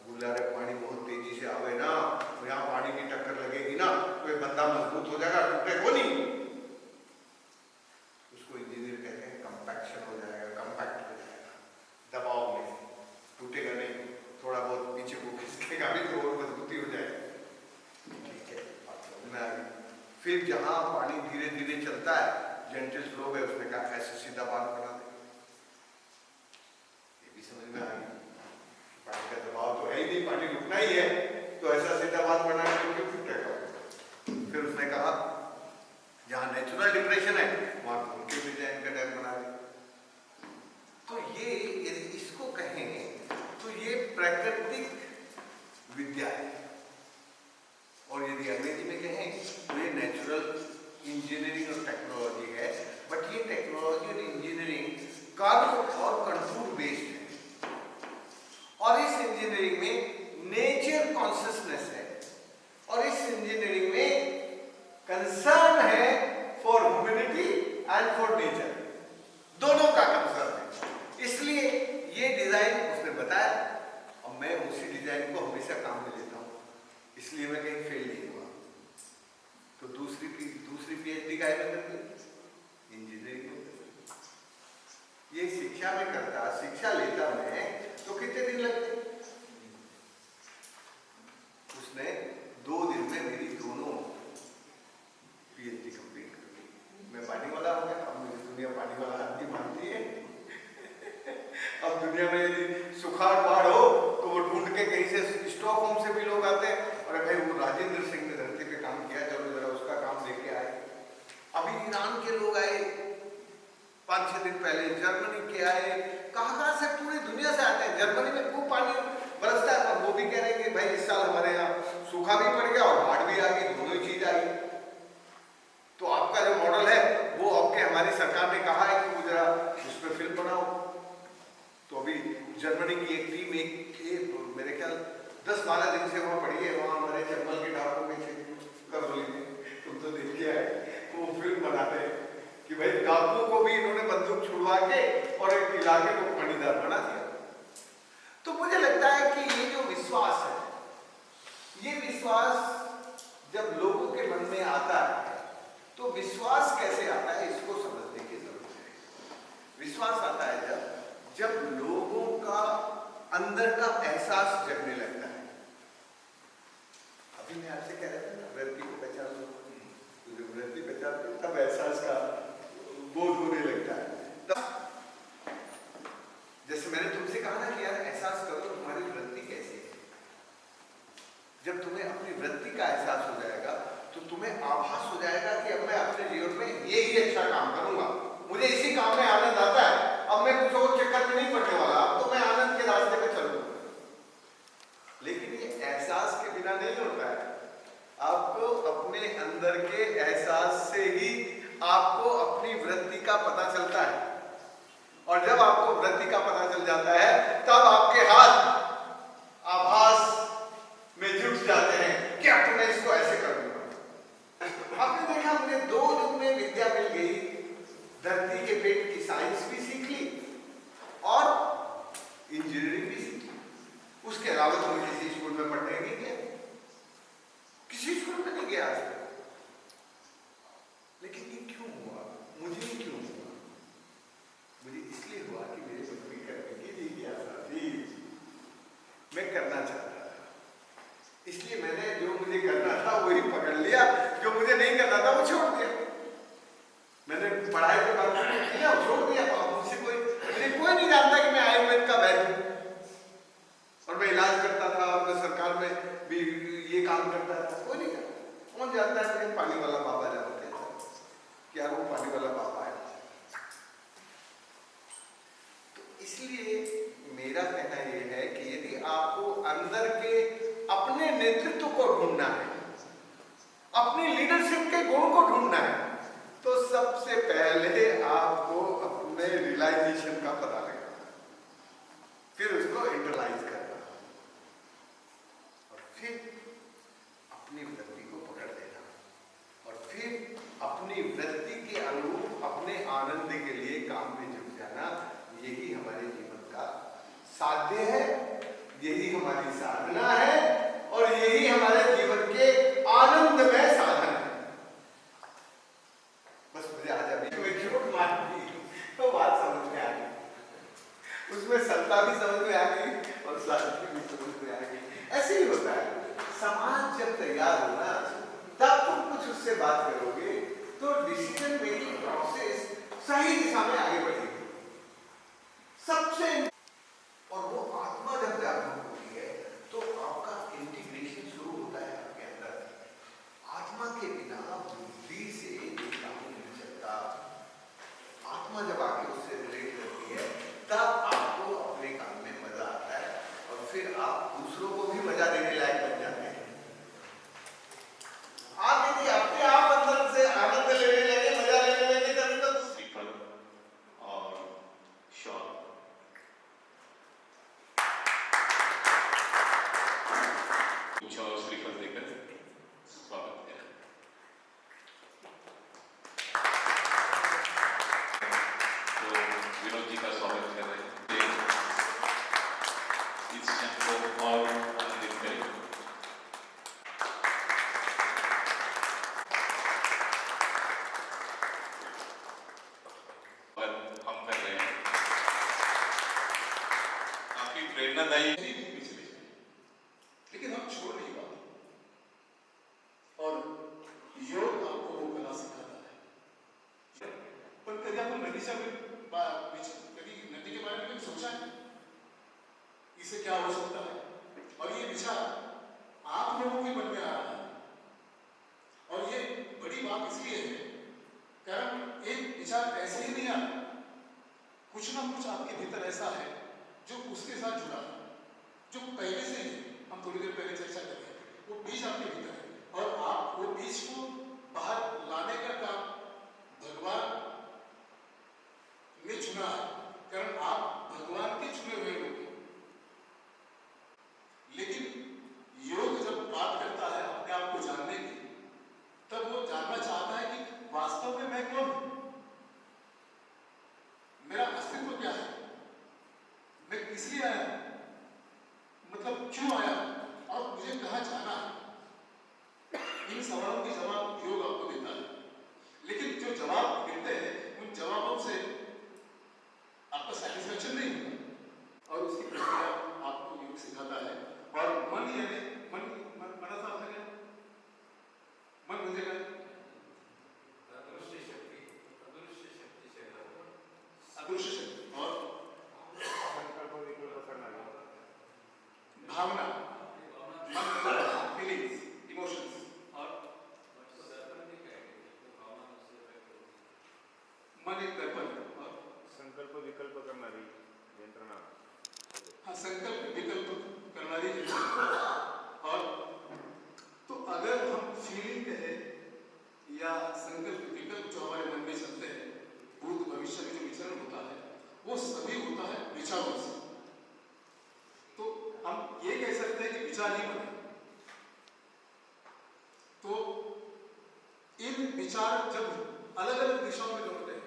गुलारे पानी बहुत तेजी से आवे ना तो यहाँ पानी की टक्कर लगेगी ना तो ये बंदा मजबूत हो जाएगा, टूटे को नहीं। उसको इंजीनियर कहते हैं कंपैक्शन हो जाएगा, कंपैक्ट हो जाएगा, दबाव में टूटेगा नहीं, थोड़ा बहुत पीछे को खिसकेगा भी तो और मजबूती हो जाएगी। ठीक है बात समझ में आ गई। फिर जहां पानी धीरे धीरे चलता है, जेंटल फ्लो है, उसने कहा ऐसे सीधा बांध बना दे। ये भी समझ में आ गई। पानी का दबाव तो है ही नहीं, पानी रुकना ही है, तो ऐसा सीधा बांध बनाने में क्यों टूटेगा। फिर उसने कहा जहां नेचुरल डिप्रेशन है वहां उनके डिजाइन का डैम बना दे। तो ये यदि इसको कहें तो ये प्राकृतिक विद्या है, और यदि अंग्रेजी में कहें तो ये नेचुरल इंजीनियरिंग और टेक्नोलॉजी है। बट ये टेक्नोलॉजी और इंजीनियरिंग कर्व और कंट्रोल बेस्ड है, और इस इंजीनियरिंग में नेचर कॉन्शियसनेस है, और इस इंजीनियरिंग में कंसर्न है for humanity and for nature, दोनों का कंसर्न है। इसलिए ये डिजाइन उसने बताया और मैं उसी डिजाइन को हमेशा काम में लेता हूं, इसलिए मैं कहीं फेल नहीं हुआ। तो दूसरी पीएचडी का है इंजीनियरिंग में। ये शिक्षा में करता, शिक्षा लेता मैं तो कितने दिन लगते। उसने 2 दिन में मेरी दोनों पीएचडी कंप्लीट कर दी। मैं पानी वाला हो गया। अब मेरी दुनिया पानी वाला आदमी मानती है। अब दुनिया में यदि सुखाड़ बाढ़ हो तो वो ढूंढ के कहीं से स्टॉकहोम से भी लोग आते हैं, अरे भाई वो राजेंद्र सिंह ने धरती पे काम किया, चलो जरा उसका काम लेके आए। अभी ईरान के लोग आए 5-6 दिन पहले, जर्मनी के आए, कहां से पूरी दुनिया से आते हैं। जर्मनी में खूब पानी बरसता है, पर वो भी कह रहे हैं कि भाई इस साल हमारे यहाँ सूखा भी पड़ गया और बाढ़ भी आ गई, दोनों ही चीज आ गई। तो आपका जो मॉडल है वो आपके हमारी सरकार ने कहा है कि वो जरा उस पर फिल्म बनाओ। तो अभी जर्मनी की एक टीम मेरे ख्याल 10-12 दिन से वहां पड़ी है। वहां हमारे जर्मन के डाकू में कर तुम तो देख के आए, वो फिल्म बनाते हैं कि भाई डाकुओं को भी इन्होंने बंदूक छुड़वा के और एक इलाके को पानीदार बना दिया। तो मुझे लगता है कि ये जो विश्वास है, ये विश्वास जब लोगों के मन में आता है तो विश्वास कैसे आता है इसको समझने की जरूरत है। विश्वास आता है जब लोगों का अंदर का एहसास जगने लगता है। अभी मैं आपसे कह रहा था ना, व्यक्ति को पहचान लो, तो जब व्यक्ति पहचानते तब एहसास का बोध होने लगता है। तब जैसे मैंने तुमसे कहा ना कि यार एहसास करो तुम्हारी वृत्ति कैसी है। जब तुम्हें अपनी वृत्ति का एहसास हो जाएगा तो तुम्हें आभास हो जाएगा कि अब मैं अपने जीवन में ये ही अच्छा काम करूंगा, मुझे इसी काम में आनंद आता है, अब मैं कुछ और चक्कर में नहीं पड़ने वाला, अब तो मैं आनंद के रास्ते पे चलूंगा। लेकिन ये एहसास के बिना नहीं होता है। आपको अपने अंदर के एहसास से ही आपको अपनी वृत्ति का धरती के पेट की साइंस भी सीख ली और इंजीनियरिंग भी सीख ली। उसके अलावा तो मैं किसी स्कूल में पढ़ने नहीं गया, किसी स्कूल में नहीं गया आज तक। लेकिन ये क्यों हुआ? मुझे क्यों हुआ? मुझे इसलिए हुआ कि मेरे नौकरी करने की जिज्ञासा थी, मैं करना चाहता था। इसलिए मैंने जो मुझे करना था वही पकड़ लिया, जो मुझे नहीं करना था वो छोड़ दिया। मैंने पढ़ाई के बाद किया, छोड़ दिया। मुझसे मुझे कोई नहीं जानता कि मैं आयुर्वेद का वैद्य हूं, और मैं इलाज करता था, और मैं सरकार में भी ये काम करता था। कोई नहीं जानता। कौन जानता है? पानी वाला बाबा जानते हैं, क्या वो पानी वाला बाबा है। तो इसलिए मेरा कहना यह है कि यदि आपको अंदर के अपने नेतृत्व को ढूंढना है, अपनी लीडरशिप के गुण को ढूंढना है, तो सबसे पहले आपको अपने रियलाइजेशन का पता लगाना, फिर उसको इंटरलाइज करना, और फिर अपनी वृत्ति को पकड़ लेना, और फिर अपनी वृत्ति के अनुरूप अपने आनंद के लिए काम में जुट जाना। यही हमारे जीवन का साध्य है, यही हमारी साधना है, और यही हमारे जीवन के आनंदमय साधन है। बस मुझे आज अभी में चोट मार दी तो बात समझ में आ गई, उसमें सत्ता भी समझ में आ गई और साधना भी समझ में आ गई। ऐसे ही होता है, समाज जब तैयार होना तब तुम कुछ उससे बात करोगे तो डिसीजन मेकिंग प्रोसेस सही दिशा में आगे बढ़ेगी। सबसे और वो आत्मा जब जागरूक होती है तो आपका इंटीग्रेशन शुरू होता है आपके अंदर। आत्मा के बिना बुद्धि से काम नहीं चलता। आत्मा जब आके उससे रिलेट करती है तब आपको अपने काम में मजा आता है, और फिर आप दूसरों को भी मजा देने लायक बन जाते हैं। आप यदि अपने आप अंदर से आनंद लेने लगे, मजा लेने लगे, तभी तो श्रीफल और शॉल कुछ और श्रीफल देकर स्वागत है। तो विनोद जी का स्वागत कर रहे हैं, इस क्षण को और आनंदित करें। हम कर रहे हैं काफी प्रेरणादायी पिछले, लेकिन हम छोड़ नहीं पाते। और योग आपको वो कला सिखाता है। पर कभी आपने नदी के बारे में कभी सोचा है इससे क्या हो सकता है? और ये विचार आप लोगों के मन में आ रहा है, और ये बड़ी बात इसलिए है कारण एक विचार ऐसे ही नहीं आता, कुछ ना कुछ आपके भीतर ऐसा है जो उसके साथ जुड़ा है, जो पहले से ही हम थोड़ी देर पहले चर्चा कर रहे थे, वो बीज आपके भीतर है, और आप वो बीज को बाहर लाने का काम भगवान ने चुना है, कारण आप भगवान के चुने हुए लोग हैं। लेकिन योग जब बात करता है अपने आप को जानने की, तब वो जानना चाहता है कि वास्तव में मैं कौन हूं, मेरा अस्तित्व क्या है, मैं किस लिए आया हूं, मतलब क्यों आया हूं, और मुझे कहां जाना है। इन सवालों के जवाब योग आपको देता है। लेकिन जो जवाब मिलते हैं उन जवाबों से आपका सेटिस्फेक्शन नहीं होता, और उसकी प्रक्रिया आपको योग सिखाता है। और मन यानी मन मना था आपने क्या? मन मुझे क्या? अदृश्य शक्ति से अदृश्य शक्ति और भावना, फीलिंग्स, इमोशंस, और मन एक दर्पण है, और संकल्प विकल्प करणारी यंत्रणा। हाँ, संकल्प विकल्प करणारी यंत्रणा। और तो अगर हम फीलिंग कहें या संकल्प विकल्प जो हमारे मन में चलते हैं, भूत भविष्य में जो विचरण होता है वो सभी होता है विचारों से। तो हम ये कह सकते हैं कि विचार ही बने। तो इन विचार जब अलग अलग दिशाओं में दौड़ते हैं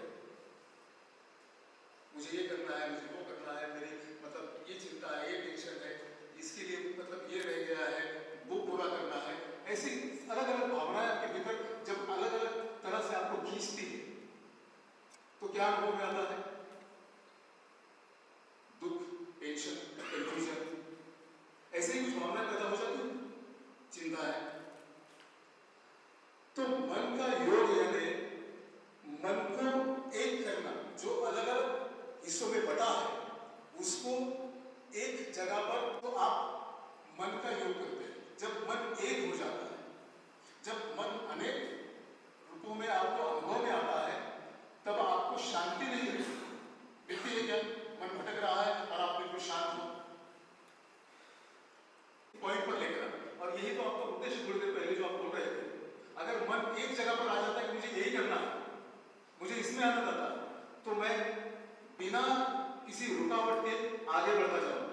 क्या अनुभव में आता है? दुख, टेंशन, कंफ्यूजन, ऐसे ही कुछ भावना पैदा हो जाती है, चिंता है। तो मन का योग यानी मन को एक करना, जो अलग अलग हिस्सों में बटा है उसको एक जगह पर, तो आप मन का योग करते हैं। जब मन एक हो जाता है, जब मन अनेक रूपों में आपको अनुभव में आता है, तब आपको शांति नहीं मिलती है। क्या मन भटक रहा है और आप बिल्कुल शांत हो, पॉइंट पर लेकर आना। और यही तो आपका उद्देश्य थोड़ी देर पहले जो आप बोल रहे थे, अगर मन एक जगह पर आ जाता है कि मुझे यही करना है, मुझे इसमें आनंद आता है, तो मैं बिना किसी रुकावट के आगे बढ़ता जाऊंगा।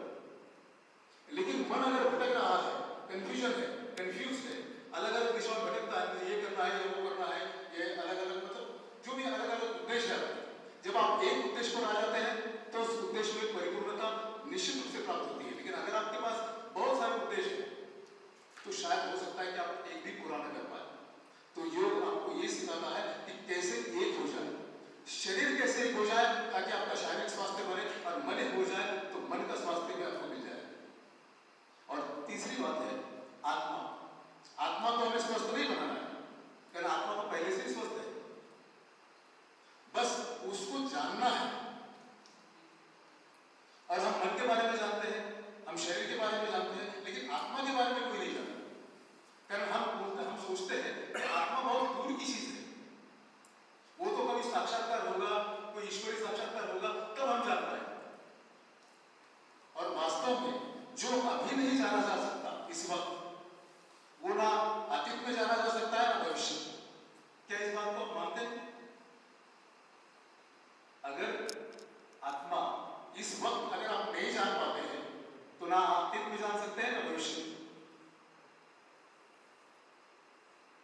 लेकिन मन अगर भटक रहा है, कंफ्यूजन है, कंफ्यूज है, अलग अलग दिशाओं में भटकता है, मुझे ये करना है, ये वो करना है, ये अलग अलग, मतलब जो भी अलग अलग उद्देश्य है, जब आप एक उद्देश्य पर आ जाते हैं तो उस उद्देश्य में परिपूर्णता निश्चित रूप से प्राप्त होती है। लेकिन अगर आपके पास बहुत सारे उद्देश्य हैं तो शायद हो सकता है कि आप एक भी पूरा न कर पाए। तो योग आपको ये सिखाता है कि कैसे एक हो जाए, शरीर कैसे एक हो जाए ताकि आपका शारीरिक स्वास्थ्य बने, और मन एक हो जाए तो मन का स्वास्थ्य भी आपको मिल जाए। और तीसरी बात है आत्मा। आत्मा को हमें स्वस्थ नहीं बनाना है, कारण आत्मा तो पहले से ही स्वस्थ है, बस उसको जानना है। और हम मन के बारे में जानते हैं, हम शरीर के बारे में जानते हैं, लेकिन आत्मा के बारे में कोई नहीं जानता। कारण हम सोचते हैं कि आत्मा बहुत दूर की चीज है, वो तो कभी साक्षात्कार होगा, कोई ईश्वरीय साक्षात्कार होगा, तब हम जान पाएंगे। और वास्तव में जो अभी नहीं जाना जा सकता इस वक्त, वो ना अतीत में जाना जा सकता है ना भविष्य में। क्या इस बात को आप मानते हैं? अगर आत्मा इस वक्त अगर आप नहीं जान पाते हैं तो ना अतीत में जान सकते हैं ना भविष्य में,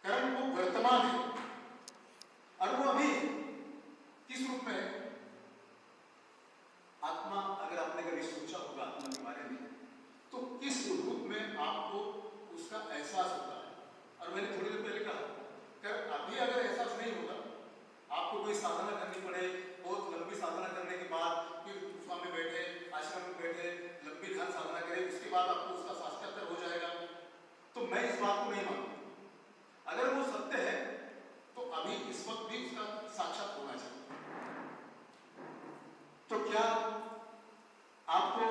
कारण वो वर्तमान है। और वो अभी किस रूप में है? आत्मा, अगर आपने कभी सोचा होगा आत्मा के बारे में, तो किस रूप में आपको उसका एहसास होता है। और मैंने थोड़ी देर पहले कहा कि अभी अगर एहसास नहीं होता, आपको कोई साधना करनी पड़े, बहुत लंबी साधना करने के बाद फिर गुफा में बैठे, आश्रम में बैठे, लंबी ध्यान साधना करें, उसके बाद आपको उसका साक्षात्कार हो जाएगा, तो मैं इस बात को नहीं मानता। अगर वो सत्य है तो अभी इस वक्त भी उसका साक्षात होना चाहिए। तो क्या आपको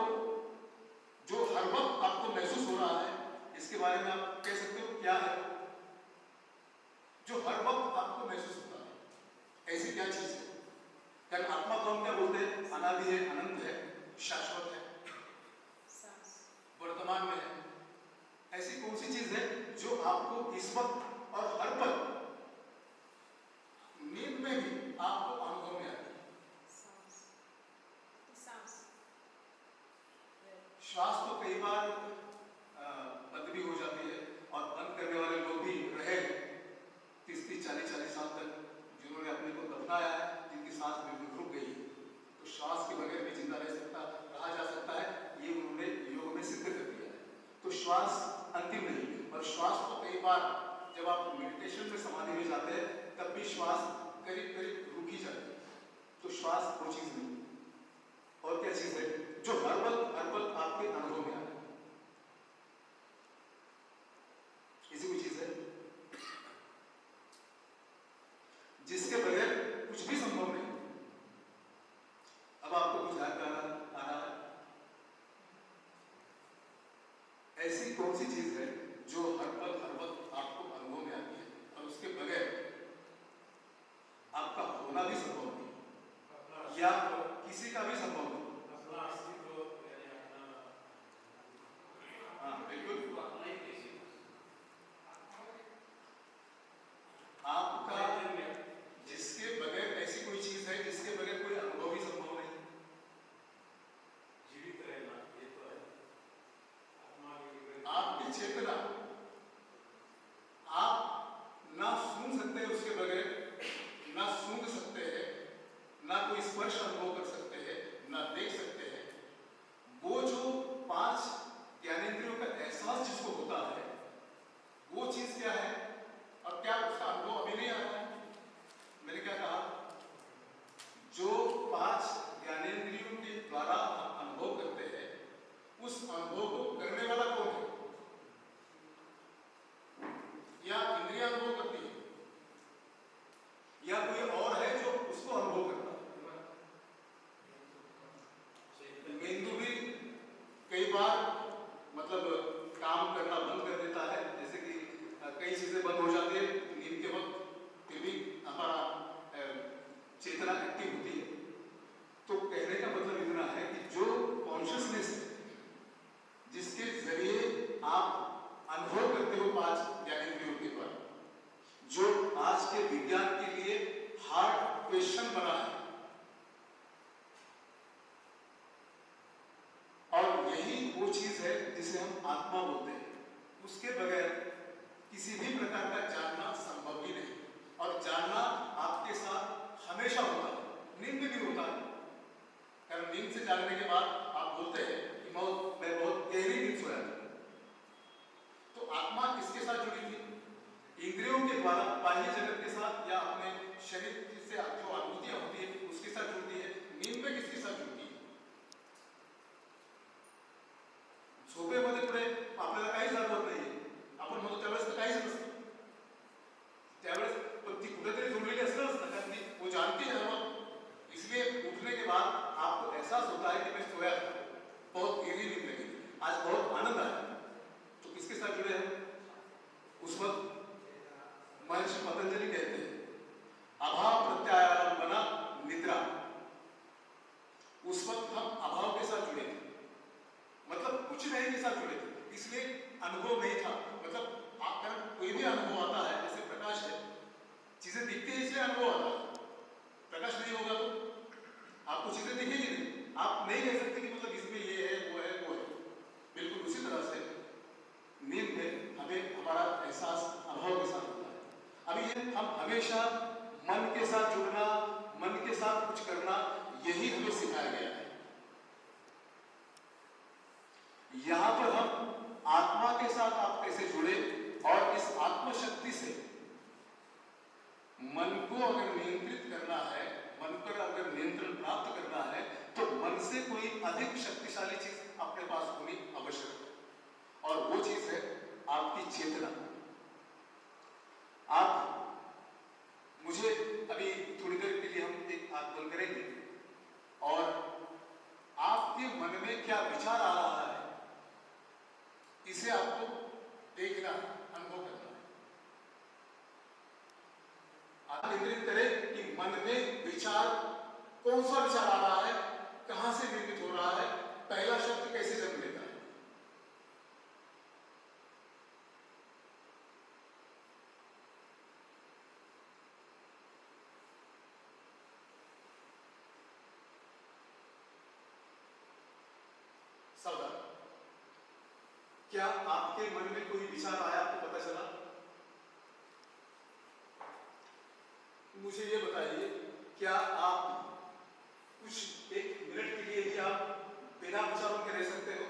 जो हर वक्त आपको महसूस हो रहा है, इसके बारे में आप कह सकते हो क्या है जो हर वक्त आपको महसूस होता है? ऐसी क्या चीज है? कारण आत्मा को हम क्या बोलते हैं? अनादि है, अनंत है, शाश्वत है, वर्तमान में है। ऐसी कौन सी चीज है जो आपको इस वक्त और हर पल, नींद में भी आपको अनुभव में आती है? श्वास तो कई बार बंद भी हो जाती है, और बंद करने वाले लोग भी रहे 30-40 साल तक, जिन्होंने अपने को दफनाया है, जिनकी सांस बिल्कुल रुक गई है, तो श्वास के बगैर भी जिंदा रहा जा सकता है, ये उन्होंने योग में सिद्ध कर दिया है। तो श्वास अंतिम नहीं है, और श्वास तो कई बार जब आप मेडिटेशन में समाधि में जाते हैं तब भी श्वास करीब करीब रुक ही जाती है। तो श्वास वो चीज नहीं। और क्या चीज है जो हर पल आपके अनुभव में आ रहा है? ऐसी कोई चीज है जिसके बगैर कुछ भी संभव नहीं। अब आपको कुछ ध्यान आ रहा है? ऐसी कौन सी चीज है जो हर वक्त आपको अनुभव में आती है और उसके बगैर आपका होना भी संभव नहीं, या किसी का भी संभव नहीं? हाँ बिल्कुल, आपका, जिसके बगैर, ऐसी कोई चीज है जिसके बगैर कोई अनुभव ही संभव नहीं। जीवित रहना, ये तो है आत्मा की आपकी चेतना, आप ना सूंघ सकते हैं उसके बगैर, ना सूंघ सकते हैं, ना कोई स्पर्श अनुभव कर सकते हैं, ना देख सकते हैं। वो जो 5 ज्ञानेंद्रियों का एहसास जिसको होता है, वो चीज क्या है? और क्या उसका अनुभव अभी नहीं आ रहा है? मैंने क्या कहा? जो कई चीजें बंद हो जाती है नींद के वक्त, फिर भी हमारा चेतना एक्टिव होती है। तो कहने का मतलब इतना है कि जो कॉन्शियसनेस है जिसके जरिए आप अनुभव करते हो पांच ज्ञानेंद्रियों के द्वारा, जो आज के विज्ञान के लिए हार्ड क्वेश्चन बना है, और यही वो चीज है जिसे हम आत्मा बोलते हैं। उसके बगैर किसी भी प्रकार का जानना संभव ही नहीं, और जानना आपके साथ हमेशा होता है, नींद में भी होता है। कारण नींद से जागने के बाद आप बोलते हैं कि मैं बहुत गहरी नींद सोया था। तो आत्मा किसके साथ जुड़ी थी? इंद्रियों के द्वारा बाह्य जगत के साथ, या अपने शरीर से जो अनुभूतियां होती है उसके साथ जुड़ती है। नींद में किसके साथ जुड़ती है? झोपेमध्ये पुढे आपल्याला काही जाणवत नाहीये, आपण म्हणतो त्यावेळेस तर काहीच नसतं, त्यावेळेस पण ती कुठेतरी जुळलेली असतंच ना, कारण ती वो जानती है ना, इसलिए उठने के बाद आपको एहसास होता है कि मैं सोया था, बहुत गहरी नींद लगी, आज बहुत आनंद आया। तो किसके साथ जुड़े हैं? उस वक्त महर्षि पतंजलि कहते हैं अभाव प्रत्यायाम बना निद्रा। उस वक्त हम अभाव के साथ जुड़े थे, मतलब कुछ नहीं के साथ जुड़े थे, इसलिए अनुभव नहीं था। मतलब अगर कोई भी अनुभव आता है, जैसे प्रकाश है, चीजें दिखती है इसलिए अनुभव आता है, प्रकाश नहीं होगा तो आपको चीजें दिखेगी नहीं, आप नहीं कह सकते कि मतलब इसमें ये है वो है वो है। बिल्कुल उसी तरह से नींद में हमें हमारा एहसास अभाव के साथ होता है। अभी ये हम हमेशा मन के साथ जुड़ना, मन के साथ कुछ करना, यही हमें सिखाया गया है। यहां पर हम आत्मा के साथ आप कैसे जुड़े, और इस आत्मशक्ति से मन को अगर नियंत्रित करना है, मन पर अगर नियंत्रण प्राप्त करना है, तो मन से कोई अधिक शक्तिशाली चीज अपने पास होनी आवश्यक है, और वो चीज है आपकी चेतना। आप मुझे अभी थोड़ी देर के लिए हम एक आंख बंद करेंगे, और आपके मन में क्या विचार आ रहा है इसे आपको देखना, अनुभव करना है। आप केंद्रित करें कि मन में विचार, कौन सा विचार आ रहा है, कहां से निर्मित हो रहा है, पहला शब्द कैसे जन्म लेता है। सावधान, क्या आपके मन में कोई विचार आया, आपको पता चला? मुझे ये बताइए, क्या आप कुछ एक मिनट के लिए भी आप बिना विचारों के रह सकते हो?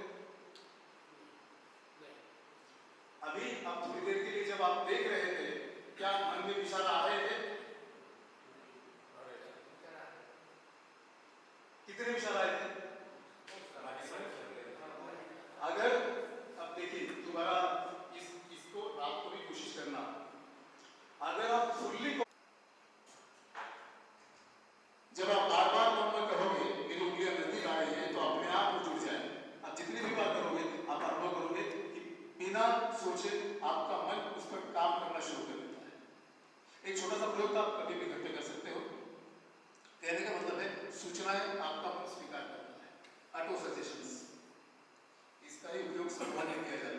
अभी आप थोड़ी देर के लिए जब आप देख रहे थे, क्या मन में विचार आ रहे थे? कितने विचार आए थे? अगर अब देखिए दोबारा इसको रात को भी कोशिश करना, अगर आप फुल्ली, जब आप बार बार मन में कहोगे मेरी उंगलियां नजदीक आ रही है, तो अपने आप वो जुड़ जाए। आप जितनी भी बार करोगे आप अनुभव करोगे कि बिना सोचे आपका मन उस पर काम करना शुरू कर देता है। एक छोटा सा प्रयोग आप कभी भी घर पे कर सकते हो। कहने का मतलब है सूचनाएं आपका मन स्वीकार करता है, ऑटो सजेशंस, इसका ही उपयोग सामान्य किया जाता है।